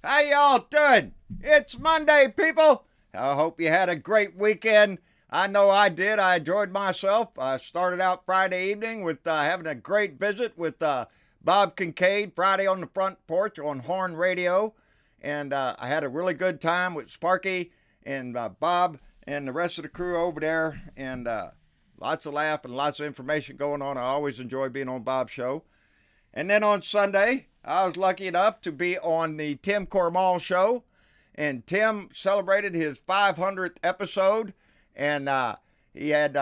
How y'all doing? It's Monday, people. I hope you had a great weekend. I know I did. I enjoyed myself. I started out Friday evening with having a great visit with Bob Kincaid, Friday on the Front Porch on Horn Radio. And I had a really good time with Sparky and Bob and the rest of the crew over there. And lots of laugh and lots of information going on. I always enjoy being on Bob's show. And then on Sunday, I was lucky enough to be on the Tim Cormall show. And Tim celebrated his 500th episode. And he had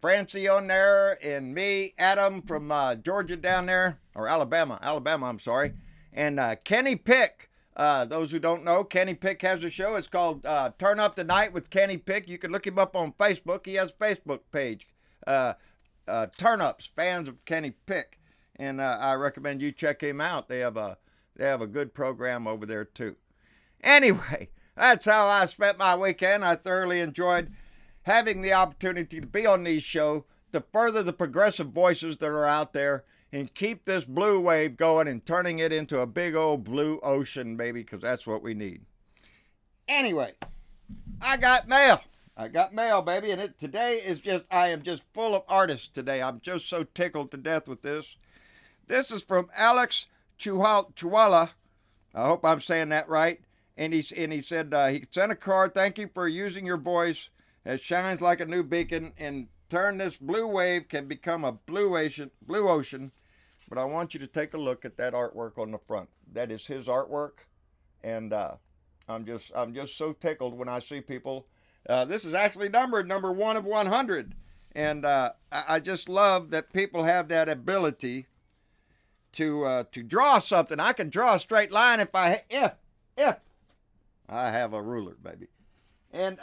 Francie on there and me, Adam from Georgia down there, or Alabama, I'm sorry. And Kenny Pick. Those who don't know, Kenny Pick has a show. It's called Turn Up the Night with Kenny Pick. You can look him up on Facebook. He has a Facebook page. Turn Ups, fans of Kenny Pick. And I recommend you check him out. They have a good program over there too. Anyway, that's how I spent my weekend. I thoroughly enjoyed having the opportunity to be on these shows to further the progressive voices that are out there and keep this blue wave going and turning it into a big old blue ocean, baby, because that's what we need. Anyway, I got mail. Baby, and today is I am just full of artists today. I'm just so tickled to death with this. This is from Alex Chuwala. I hope I'm saying that right. And he said he sent a card. Thank you for using your voice that shines like a new beacon and turn this blue wave can become a blue ocean. But I want you to take a look at that artwork on the front. That is his artwork, and I'm just so tickled when I see people. This is actually numbered number 1 of 100, and I just love that people have that ability to draw something. I can draw a straight line if I have a ruler, baby. And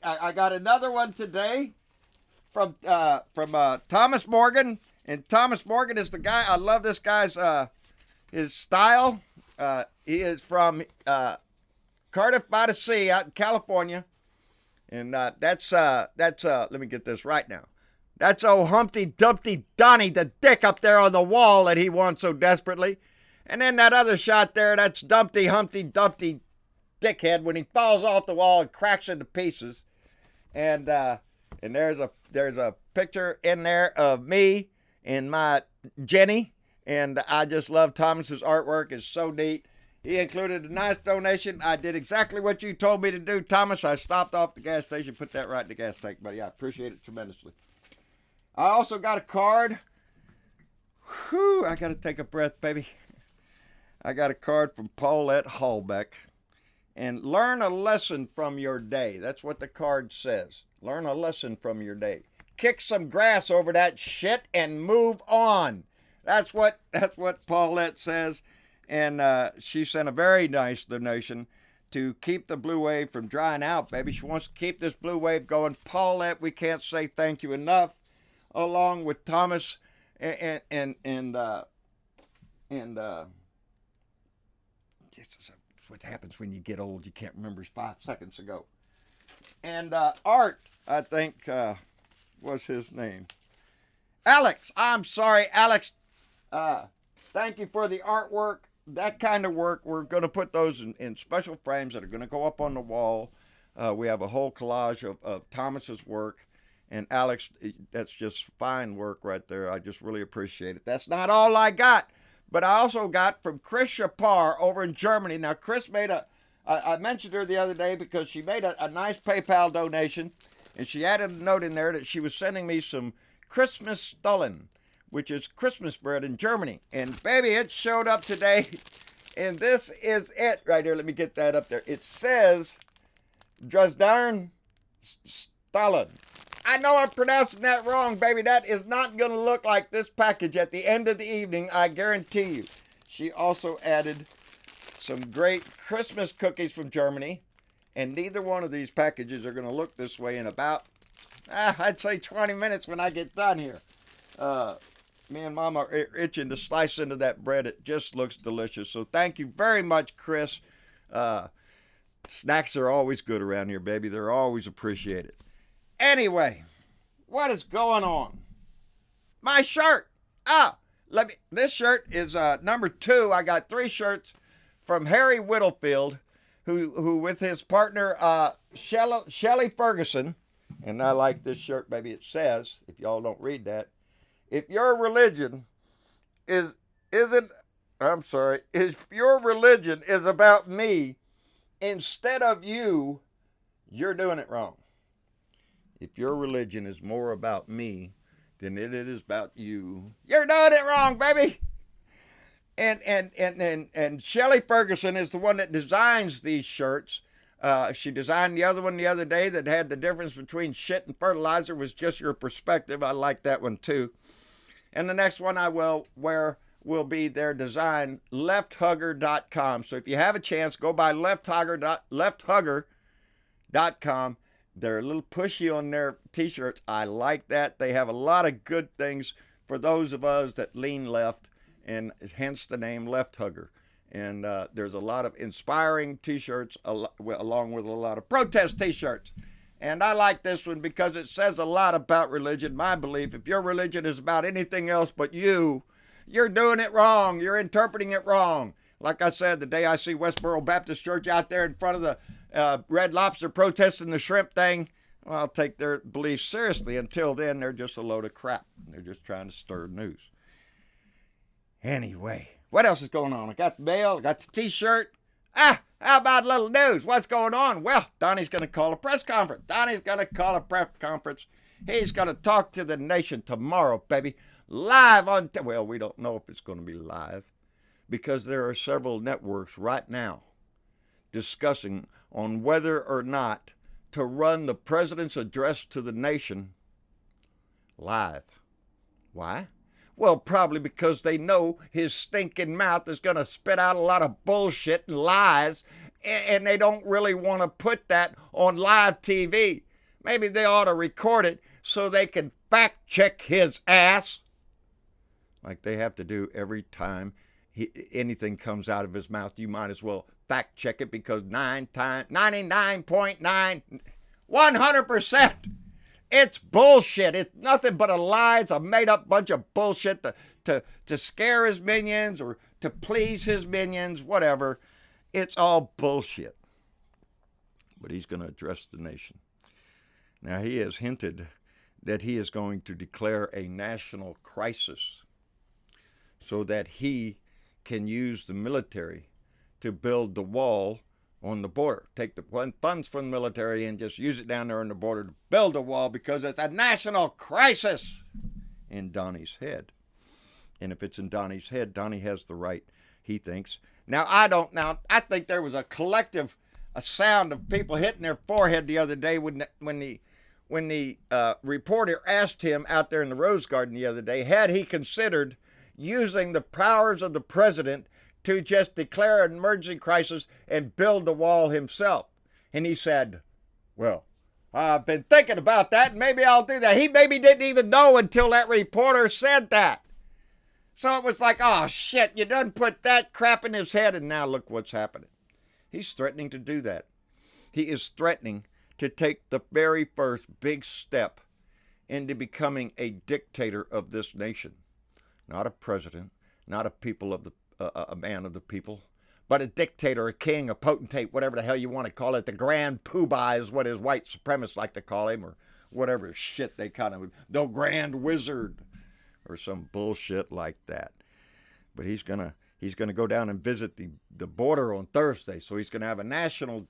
I got another one today from Thomas Morgan. And Thomas Morgan is the guy. I love this guy's his style. He is from Cardiff by the Sea out in California. And that's let me get this right now. That's old Humpty Dumpty Donnie the Dick up there on the wall that he wants so desperately. And then that other shot there, that's Humpty Dumpty Dickhead when he falls off the wall and cracks into pieces. And there's a picture in there of me and my Jenny. And I just love Thomas's artwork. It's so neat. He included a nice donation. I did exactly what you told me to do, Thomas. I stopped off the gas station, put that right in the gas tank, buddy. I appreciate it tremendously. I also got a card. Whew, I got to take a breath, baby. I got a card from Paulette Hallbeck. And learn a lesson from your day. That's what the card says. Learn a lesson from your day. Kick some grass over that shit and move on. That's what Paulette says. And she sent a very nice donation to keep the blue wave from drying out, baby. She wants to keep this blue wave going. Paulette, we can't say thank you enough. Along with Thomas and this is what happens when you get old. You can't remember 5 seconds ago. And Art, I think, was his name. Alex, I'm sorry, Alex. Thank you for the artwork. That kind of work, we're going to put those in special frames that are going to go up on the wall. We have a whole collage of Thomas's work. And Alex, that's just fine work right there. I just really appreciate it. That's not all I got. But I also got from Chris Shapar over in Germany. Now, Chris made I mentioned her the other day because she made a nice PayPal donation. And she added a note in there that she was sending me some Christmas Stollen, which is Christmas bread in Germany. And baby, it showed up today. And this is it right here. Let me get that up there. It says Dresdarn Stollen. I know I'm pronouncing that wrong, baby. That is not going to look like this package at the end of the evening, I guarantee you. She also added some great Christmas cookies from Germany. And neither one of these packages are going to look this way in about, I'd say 20 minutes when I get done here. Me and Mom are itching to slice into that bread. It just looks delicious. So thank you very much, Chris. Snacks are always good around here, baby. They're always appreciated. Anyway, what is going on? My shirt. This shirt is number 2. I got 3 shirts from Harry Whittlefield, who with his partner Shelley Ferguson, and I like this shirt, baby. It says, if y'all don't read that, if your religion isn't, I'm sorry, if your religion is about me instead of you, you're doing it wrong. If your religion is more about me than it is about you, you're doing it wrong, baby. And Shelley Ferguson is the one that designs these shirts. She designed the other one the other day that had the difference between shit and fertilizer was just your perspective. I like that one too. And the next one I will wear will be their design, lefthugger.com. So if you have a chance, go by lefthugger.com. They're a little pushy on their t-shirts. I like that. They have a lot of good things for those of us that lean left, and hence the name Left Hugger. And there's a lot of inspiring t-shirts along with a lot of protest t-shirts. And I like this one because it says a lot about religion. My belief, if your religion is about anything else but you, you're doing it wrong. You're interpreting it wrong. Like I said, the day I see Westboro Baptist Church out there in front of the Red Lobster protesting the shrimp thing, well, I'll take their beliefs seriously. Until then, they're just a load of crap. They're just trying to stir news. Anyway, what else is going on? I got the mail, I got the t-shirt. How about a little news? What's going on? Well, Donnie's going to call a press conference. He's going to talk to the nation tomorrow, baby. Live on, well, we don't know if it's going to be live because there are several networks right now discussing on whether or not to run the president's address to the nation live. Why? Well, probably because they know his stinking mouth is going to spit out a lot of bullshit and lies, and they don't really want to put that on live TV. Maybe they ought to record it so they can fact check his ass, like they have to do every time anything comes out of his mouth. You might as well fact check it because 99.9, 100%. It's bullshit. It's nothing but a lie. It's a made-up bunch of bullshit to scare his minions or to please his minions, whatever. It's all bullshit. But he's going to address the nation. Now, he has hinted that he is going to declare a national crisis so that he can use the military to build the wall on the border. Take the funds from the military and just use it down there on the border to build a wall because it's a national crisis in Donnie's head. And if it's in Donnie's head, Donnie has the right, he thinks. Now, I think there was a collective sound of people hitting their forehead the other day when the reporter asked him out there in the Rose Garden the other day, had he considered using the powers of the president to just declare an emergency crisis and build the wall himself. And he said, well, I've been thinking about that, and maybe I'll do that. He maybe didn't even know until that reporter said that. So it was like, oh, shit, you done put that crap in his head, and now look what's happening. He's threatening to do that. He is threatening to take the very first big step into becoming a dictator of this nation. Not a president, not a man of the people, but a dictator, a king, a potentate, whatever the hell you want to call it. The grand poobah is what his white supremacists like to call him, or whatever shit they kind of, the grand wizard, or some bullshit like that. But he's gonna go down and visit the border on Thursday. So he's gonna have a national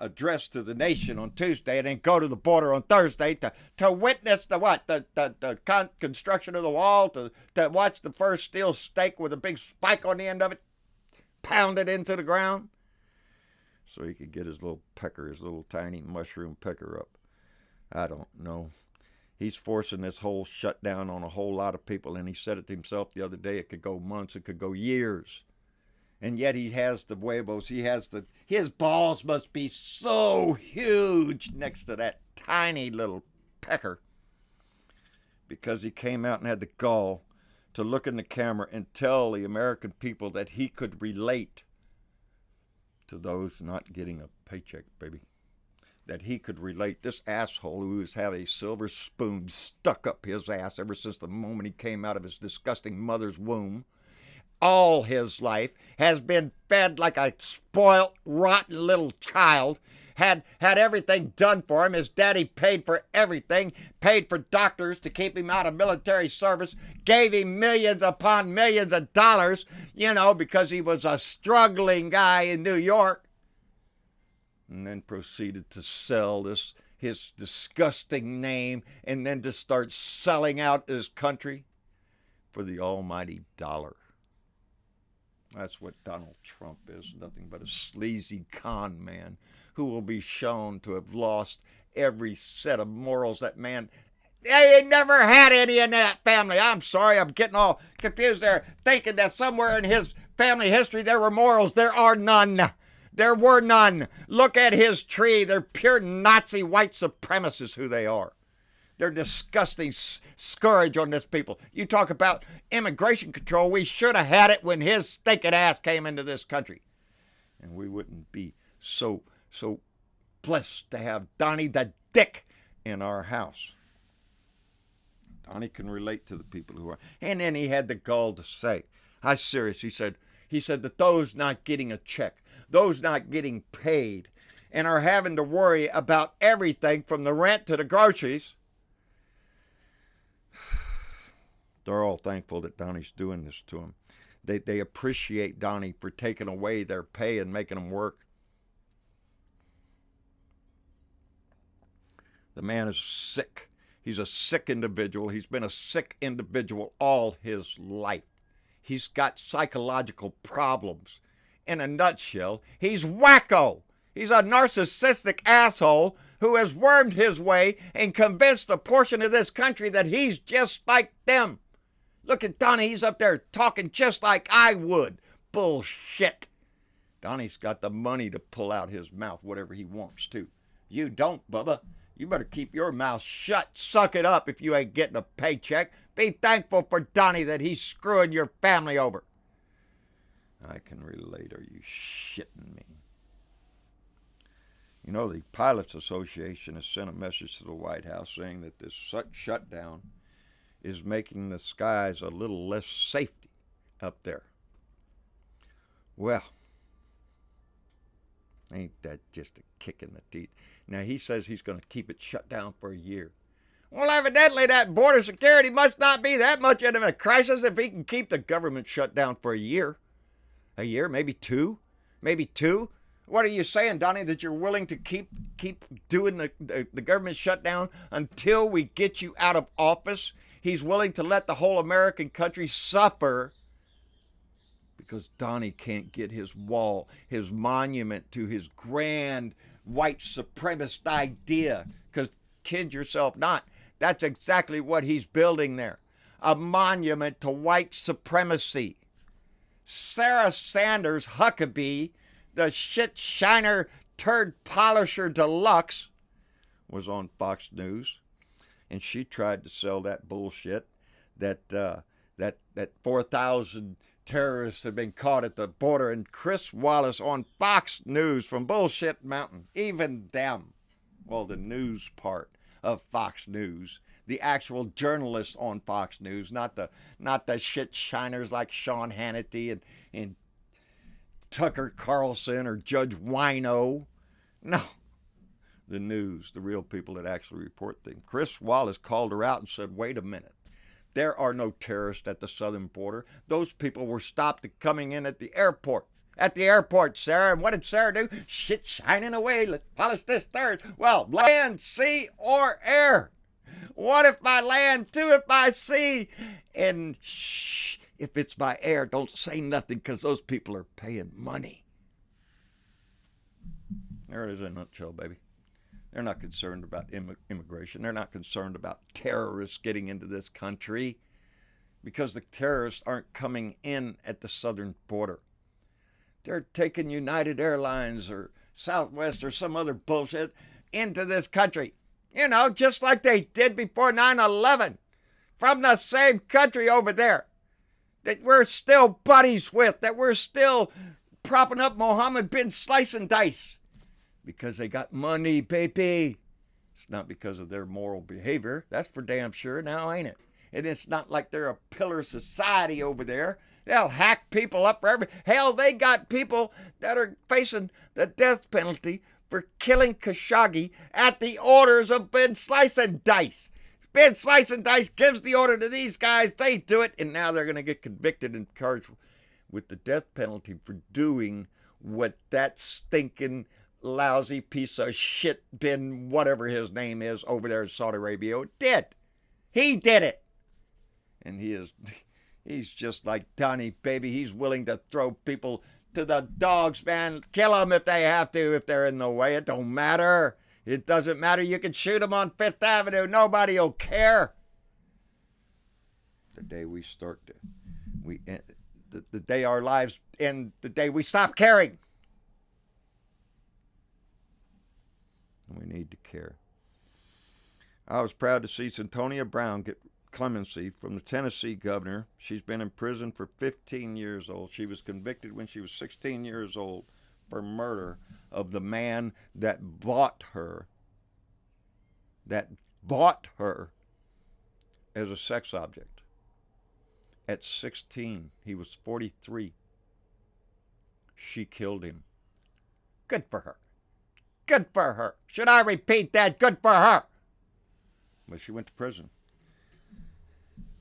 address to the nation on Tuesday, and then go to the border on Thursday to witness the construction of the wall, to watch the first steel stake with a big spike on the end of it pounded into the ground, so he could get his little tiny mushroom pecker up. I don't know. He's forcing this whole shutdown on a whole lot of people, and he said it to himself the other day. It could go months, it could go years. And yet he has the huevos. His balls must be so huge next to that tiny little pecker, because he came out and had the gall to look in the camera and tell the American people that he could relate to those not getting a paycheck, baby. That he could relate. This asshole who has had a silver spoon stuck up his ass ever since the moment he came out of his disgusting mother's womb, all his life, has been fed like a spoiled, rotten little child, had everything done for him. His daddy paid for everything, paid for doctors to keep him out of military service, gave him millions upon millions of dollars, because he was a struggling guy in New York. And then proceeded to sell his disgusting name, and then to start selling out his country for the almighty dollar. That's what Donald Trump is, nothing but a sleazy con man who will be shown to have lost every set of morals. That man, he never had any in that family. I'm sorry, I'm getting all confused there, thinking that somewhere in his family history there were morals. There are none. There were none. Look at his tree. They're pure Nazi white supremacists who they are. They're disgusting scourge on this people. You talk about immigration control. We should have had it when his stinking ass came into this country. And we wouldn't be so blessed to have Donnie the Dick in our house. Donnie can relate to the people who are. And then he had the gall to say, I'm serious, he said that those not getting a check, those not getting paid, and are having to worry about everything from the rent to the groceries, they're all thankful that Donnie's doing this to them. They appreciate Donnie for taking away their pay and making them work. The man is sick. He's a sick individual. He's been a sick individual all his life. He's got psychological problems. In a nutshell, he's wacko. He's a narcissistic asshole who has wormed his way and convinced a portion of this country that he's just like them. Look at Donnie. He's up there talking just like I would. Bullshit. Donnie's got the money to pull out his mouth whatever he wants to. You don't, Bubba. You better keep your mouth shut. Suck it up if you ain't getting a paycheck. Be thankful for Donnie that he's screwing your family over. I can relate. Are you shitting me? The Pilots Association has sent a message to the White House saying that this shutdown is making the skies a little less safety up there. Well, ain't that just a kick in the teeth? Now, he says he's going to keep it shut down for a year. Well, evidently that border security must not be that much of a crisis if he can keep the government shut down for a year. A year, maybe two. What are you saying, Donnie, that you're willing to keep doing the government shutdown until we get you out of office? He's willing to let the whole American country suffer because Donnie can't get his wall, his monument to his grand white supremacist idea. Because, kid yourself not, that's exactly what he's building there. A monument to white supremacy. Sarah Sanders Huckabee, the shit shiner turd polisher deluxe, was on Fox News, and she tried to sell that bullshit that 4,000 terrorists had been caught at the border, and Chris Wallace on Fox News from Bullshit Mountain, even them, well, the news part of Fox News, the actual journalists on Fox News, not the shit shiners like Sean Hannity and Tucker Carlson or Judge Wino. No, the news, the real people that actually report things. Chris Wallace called her out and said, wait a minute. There are no terrorists at the southern border. Those people were stopped coming in at the airport. At the airport, Sarah. And what did Sarah do? Shit shining away. Let's polish this third. Well, land, sea, or air. What if by land, two if by sea? And shh, if it's by air, don't say nothing because those people are paying money. There it is in a nutshell, baby. They're not concerned about immigration. They're not concerned about terrorists getting into this country because the terrorists aren't coming in at the southern border. They're taking United Airlines or Southwest or some other bullshit into this country. Just like they did before 9/11 from the same country over there that we're still buddies with, that we're still propping up Mohammed bin Slice and Dice. Because they got money, baby. It's not because of their moral behavior. That's for damn sure now, ain't it? And it's not like they're a pillar society over there. They'll hack people up for hell, they got people that are facing the death penalty for killing Khashoggi at the orders of Ben Slice and Dice. Ben Slice and Dice gives the order to these guys, they do it, and now they're going to get convicted and charged with the death penalty for doing what that stinking lousy piece of shit Ben whatever his name is over there in Saudi Arabia did. He did it. And he's just like Donnie, baby. He's willing to throw people to the dogs, man. Kill them if they have to, if they're in the way. It don't matter. It doesn't matter. You can shoot them on Fifth Avenue. Nobody will care. The day we start to, the day our lives end, the day we stop caring. We need to care. I was proud to see Santonia Brown get clemency from the Tennessee governor. She's been in prison for 15 years old. She was convicted when she was 16 years old for murder of the man that bought her as a sex object. At 16, he was 43. She killed him. Good for her. Good for her. Should I repeat that? Good for her. But she went to prison.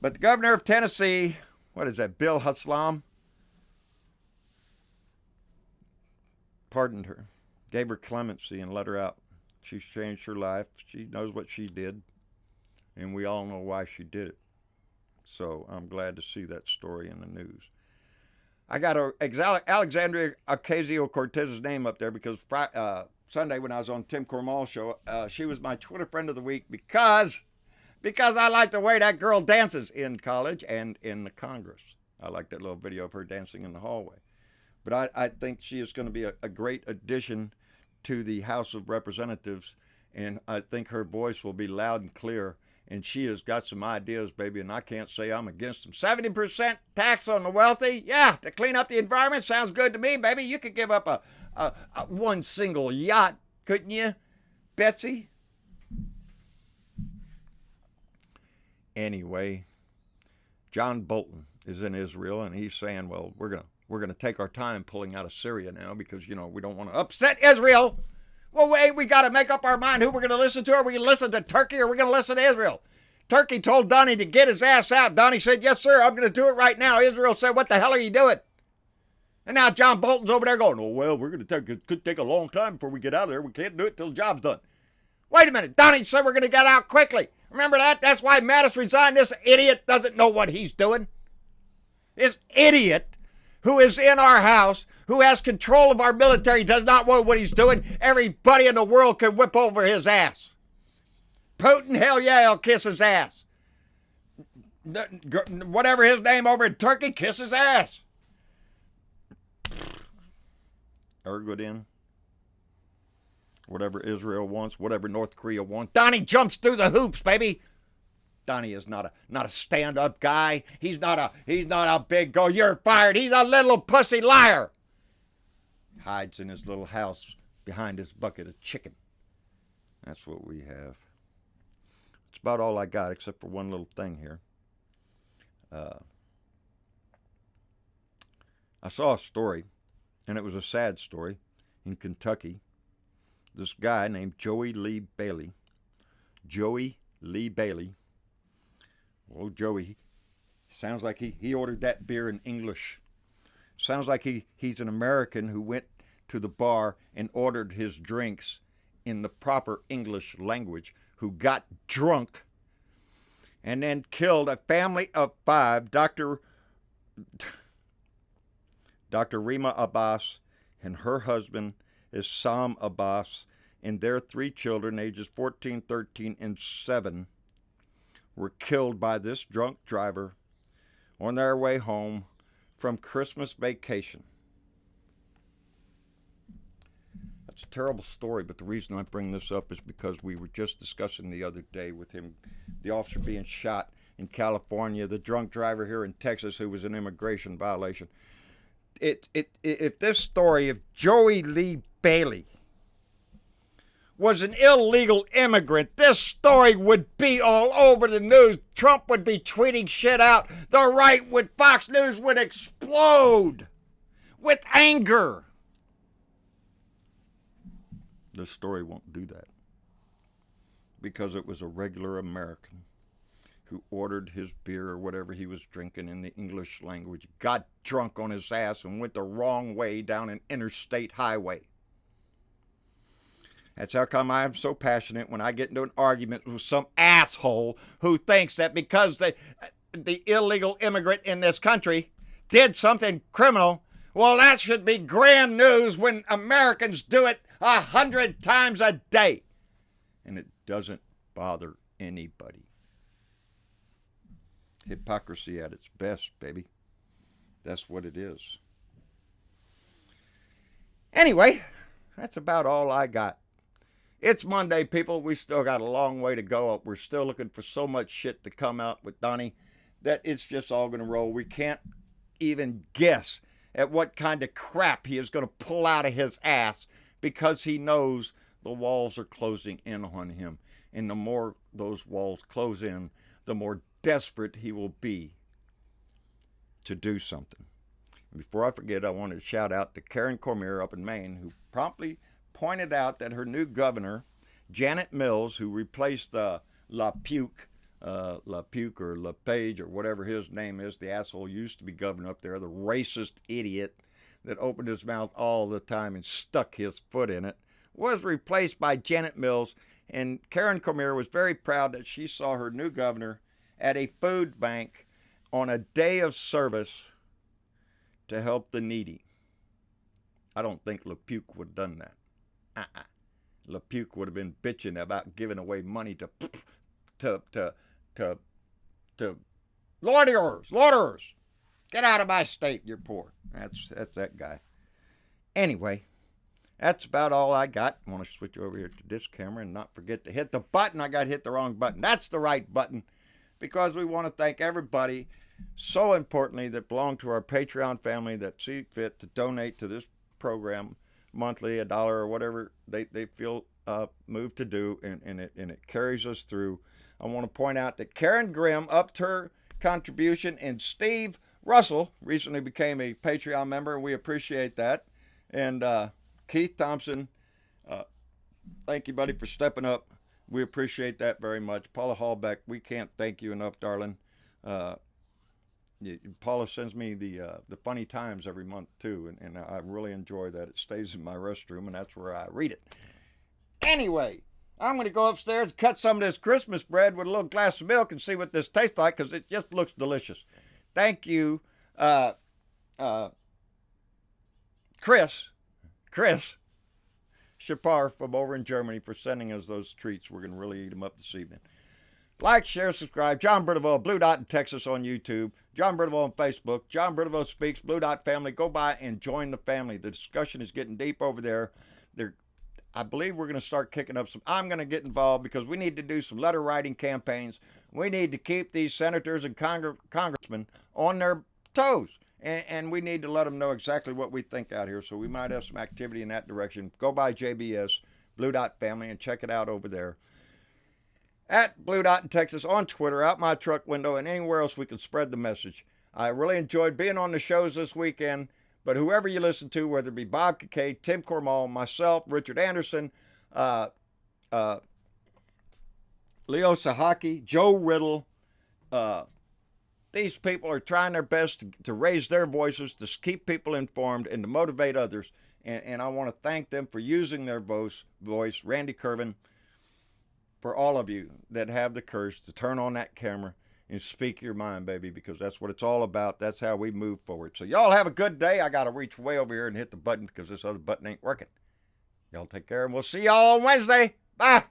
But the governor of Tennessee, what is that, Bill Haslam, pardoned her, gave her clemency and let her out. She's changed her life. She knows what she did, and we all know why she did it. So I'm glad to see that story in the news. I got Alexandria Ocasio-Cortez's name up there because Sunday when I was on Tim Cormall's show, she was my Twitter friend of the week because I like the way that girl dances in college and in the Congress. I like that little video of her dancing in the hallway. But I think she is going to be a great addition to the House of Representatives, and I think her voice will be loud and clear, and she has got some ideas, baby, and I can't say I'm against them. 70% tax on the wealthy? Yeah, to clean up the environment sounds good to me, baby. You could give up a one single yacht, couldn't you, Betsy? Anyway, John Bolton is in Israel, and he's saying, well, we're gonna take our time pulling out of Syria now because, we don't want to upset Israel. Well, wait, we got to make up our mind who we're going to listen to. Are we going to listen to Turkey or are we going to listen to Israel? Turkey told Donnie to get his ass out. Donnie said, yes, sir, I'm going to do it right now. Israel said, what the hell are you doing? And now John Bolton's over there going, oh, well, it could take a long time before we get out of there. We can't do it till the job's done. Wait a minute. Donnie said we're going to get out quickly. Remember that? That's why Mattis resigned. This idiot doesn't know what he's doing. This idiot who is in our house, who has control of our military, does not know what he's doing. Everybody in the world can whip over his ass. Putin, hell yeah, he'll kiss his ass. Whatever his name over in Turkey, kiss his ass. Ergodin. Whatever Israel wants, whatever North Korea wants. Donnie jumps through the hoops, baby. Donnie is not a stand-up guy. He's not a big go, you're fired. He's a little pussy liar. Hides in his little house behind his bucket of chicken. That's what we have. It's about all I got except for one little thing here. I saw a story, and it was a sad story, in Kentucky. This guy named Joey Lee Bailey. Well, Joey, sounds like he ordered that beer in English. Sounds like he's an American who went to the bar and ordered his drinks in the proper English language, who got drunk and then killed a family of 5, Dr. Rima Abbas and her husband is Sam Abbas, and their 3 children, ages 14, 13, and 7, were killed by this drunk driver on their way home from Christmas vacation. That's a terrible story, but the reason I bring this up is because we were just discussing the other day with him, the officer being shot in California, the drunk driver here in Texas who was an immigration violation. If this story, if Joey Lee Bailey was an illegal immigrant, this story would be all over the news. Trump would be tweeting shit out. The right with Fox News would explode with anger. This story won't do that because it was a regular American who ordered his beer or whatever he was drinking in the English language, got drunk on his ass and went the wrong way down an interstate highway. That's how come I'm so passionate when I get into an argument with some asshole who thinks that because the illegal immigrant in this country did something criminal, well, that should be grand news when Americans do it 100 times a day. And it doesn't bother anybody. Hypocrisy at its best, baby. That's what it is. Anyway, that's about all I got. It's Monday, people. We still got a long way to go. We're still looking for so much shit to come out with Donnie that it's just all going to roll. We can't even guess at what kind of crap he is going to pull out of his ass because he knows the walls are closing in on him. And the more those walls close in, the more desperate he will be to do something. And before I forget, I want to shout out to Karen Cormier up in Maine, who promptly pointed out that her new governor, Janet Mills, who replaced LaPuke or LePage or whatever his name is, the asshole used to be governor up there, the racist idiot that opened his mouth all the time and stuck his foot in it, was replaced by Janet Mills. And Karen Cormier was very proud that she saw her new governor at a food bank on a day of service to help the needy. I don't think LePuke would have done that. LePuke would have been bitching about giving away money to loiterers. Get out of my state, you're poor. That's that guy. Anyway, that's about all I got. I want to switch over here to this camera and not forget to hit the button. I got to hit the wrong button. That's the right button, because we want to thank everybody, so importantly, that belong to our Patreon family that see fit to donate to this program monthly, $1 or whatever they feel moved to do, and it carries us through. I want to point out that Karen Grimm upped her contribution, and Steve Russell recently became a Patreon member, and we appreciate that. And Keith Thompson, thank you, buddy, for stepping up. We appreciate that very much. Paula Hallbeck, we can't thank you enough, darling. Paula sends me the funny times every month, too, and I really enjoy that. It stays in my restroom, and that's where I read it. Anyway, I'm going to go upstairs and cut some of this Christmas bread with a little glass of milk and see what this tastes like, because it just looks delicious. Thank you, Chris Shapar from over in Germany, for sending us those treats. We're going to really eat them up this evening. Like, share, subscribe. John Brittleville, Blue Dot in Texas on YouTube. John Brittleville on Facebook. John Brittleville Speaks, Blue Dot Family. Go by and join the family. The discussion is getting deep over there. I believe we're going to start kicking up some. I'm going to get involved because we need to do some letter writing campaigns. We need to keep these senators and congressmen on their toes. And we need to let them know exactly what we think out here. So we might have some activity in that direction. Go by JBS, Blue Dot Family, and check it out over there. At Blue Dot in Texas on Twitter, out my truck window, and anywhere else we can spread the message. I really enjoyed being on the shows this weekend. But whoever you listen to, whether it be Bob Kincaid, Tim Cormal, myself, Richard Anderson, Leo Sahaki, Joe Riddle, these people are trying their best to raise their voices, to keep people informed, and to motivate others. And I want to thank them for using their voice. Randy Kervin, for all of you that have the courage to turn on that camera and speak your mind, baby, because that's what it's all about. That's how we move forward. So y'all have a good day. I got to reach way over here and hit the button because this other button ain't working. Y'all take care, and we'll see y'all on Wednesday. Bye.